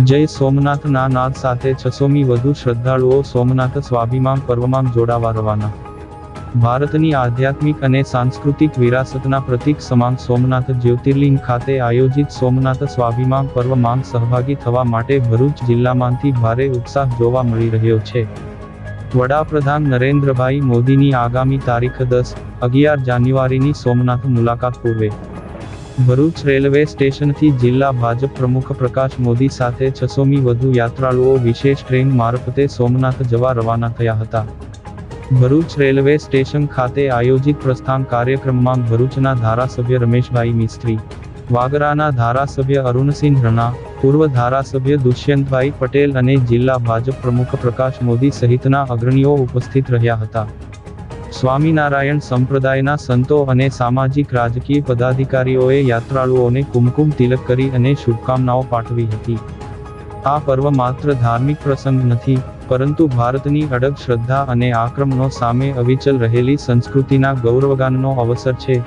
જય સોમનાથના નાદ સાથે 600મી વધુ શ્રદ્ધાળુઓ સોમનાથ સ્વાભિમાન પર્વમાં જોડાવા રવાના। ભારતની આધ્યાત્મિક અને સાંસ્કૃતિક વિરાસતના પ્રતીક સમાન સોમનાથ જ્યોતિર્લિંગ ખાતે આયોજિત સોમનાથ સ્વાભિમાન પર્વમાં સહભાગી થવા માટે ભરૂચ જિલ્લામાંથી ભારે ઉત્સાહ જોવા મળી રહ્યો છે। વડાપ્રધાન નરેન્દ્રભાઈ મોદીની આગામી તારીખ 10-11 જાન્યુઆરીની સોમનાથ મુલાકાત પૂર્વે ભરૂચ રેલવે સ્ટેશનથી જિલ્લા ભાજપ પ્રમુખ પ્રકાશ મોદી સાથે 600મી વધુ યાત્રાળુઓ વિશેષ ટ્રેન મારફતે સોમનાથ જવા રવાના થયા હતા। ભરૂચ રેલવે સ્ટેશન ખાતે આયોજિત પ્રસ્થાન કાર્યક્રમમાં ભરૂચના ધારાસભ્ય રમેશભાઈ મિસ્ત્રી, વાગરાના ધારાસભ્ય અરુણસિંહ રણા, પૂર્વ ધારાસભ્ય દુષ્યંતભાઈ પટેલ અને જિલ્લા ભાજપ પ્રમુખ પ્રકાશ મોદી સહિતના અગ્રણીઓ ઉપસ્થિત રહ્યા હતા। સ્વામિનારાયણ સંપ્રદાયના સંતો અને સામાજિક રાજકીય પદાધિકારીઓએ યાત્રાળુઓને કુમકુમ તિલક કરી અને શુભકામનાઓ પાઠવી હતી। આ પર્વ માત્ર ધાર્મિક પ્રસંગ નથી, પરંતુ ભારતની અડગ શ્રદ્ધા અને આક્રમણો સામે અવિચલ રહેલી સંસ્કૃતિના ગૌરવગાનનો અવસર છે।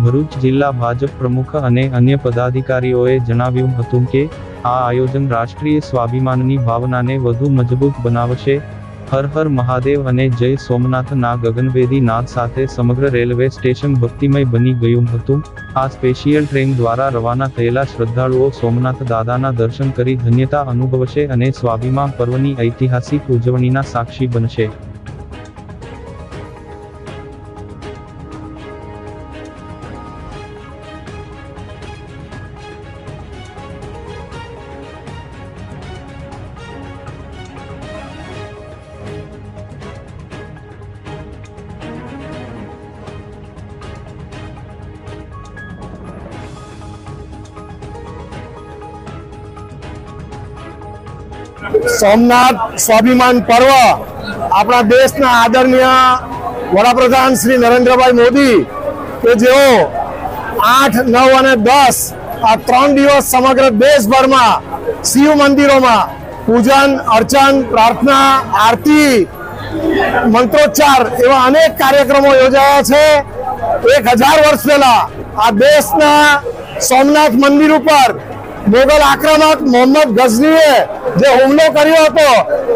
ભરૂચ જિલ્લા ભાજપ પ્રમુખ અને અન્ય પદાધિકારીઓએ જણાવ્યું હતું કે આ આયોજન રાષ્ટ્રીય સ્વાભિમાનની ભાવનાને વધુ મજબૂત બનાવશે। હર હર મહાદેવ અને જય સોમનાથ ના ગગનભેદી નાદ સાથે સમગ્ર રેલવે સ્ટેશન ભક્તિમય બની ગયું હતું। આ સ્પેશિયલ ટ્રેન દ્વારા રવાના થયેલા શ્રદ્ધાળુઓ સોમનાથ દાદાના દર્શન કરી ધન્યતા અનુભવશે અને સ્વાભિમાન પર્વની ઐતિહાસિક ઉજવણીના સાક્ષી બનશે। सोमनाथ स्वाभिमान पर्व अपना देशना आदरणीय वडाप्रधान श्री नरेंद्रभाई मोदी के जो 8, 9 અને 10 આ 3 દિવસ समग्र देशभर में शिव मंदिरों में पूजन अर्चन प्रार्थना आरती मंत्रोच्चार एवं अनेक कार्यक्रमों योजाया छे। 1000 वर्ष पहला आ देशना सोमनाथ मंदिर पर मोगल आक्रमक मोहम्मद गजनीए जो हुमलो कर्यो हतो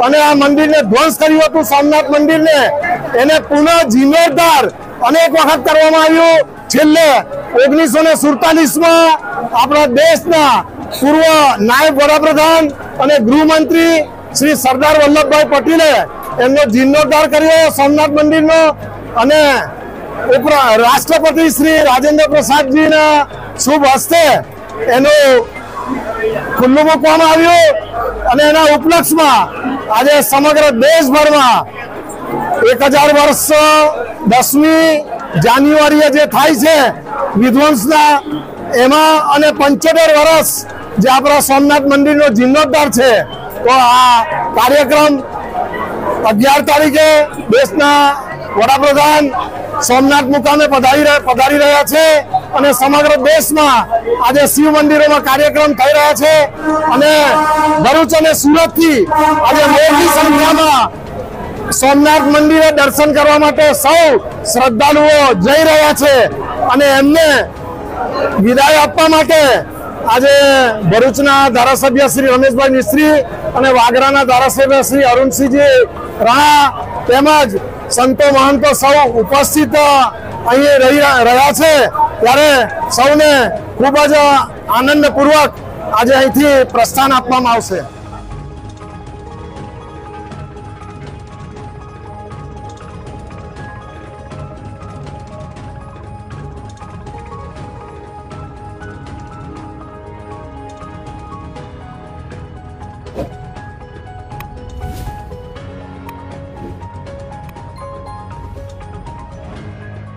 अने आ मंदिर ने ध्वंस कर्यो हतुं सोमनाथ मंदिर ने एने पुनः जीर्णोद्धार अनेक वखत करवामां आव्युं। छेल्ले 1947 में आपणा देशना पूर्व नायब वडाप्रधान अने गृहमंत्री श्री सरदार वल्लभभाई पटेले एमनो जीर्णोद्धार कर्यो सोमनाथ मंदिरनो अने राष्ट्रपति श्री राजेंद्र प्रसाद जी ना शुभ हस्ते एनो खुल्लू मूकवामां आव्युं अने एना उपलक्ष्यमां आजे समग्र देशभर में 1000 वर्ष 10મી जान्युआरीए जे थाय छे विध्वंसना एमां अने 75 वर्ष जे आपणा सोमनाथ मंदिरनो जीर्णोद्धार छे। तो आ कार्यक्रम 11 तारीखे देशना वडाप्रधान सोमनाथ मुकामे पधारी रह्या छे અને સમગ્ર દેશમાં આજે શિવ મંદિરોમાં કાર્યક્રમ થઈ રહ્યા છે અને ભરૂચ અને સુરતથી આજે મોટી સંખ્યામાં સોમનાથ મંદિરે દર્શન કરવા માટે સૌ શ્રદ્ધાળુઓ જઈ રહ્યા છે અને એમને વિદાય આપવા માટે આજે ભરૂચના ધારાસભ્ય શ્રી રમેશભાઈ મિસ્ત્રી અને વાગરાના ધારાસભ્ય શ્રી અરુણસિંહજી રાણા તેમજ સંતો મહંતો સૌ ઉપસ્થિત અહીં રહ્યા છે। ત્યારે સૌને ખૂબ જ આનંદપૂર્વક આજે અહીંથી પ્રસ્થાન આપવામાં આવશે।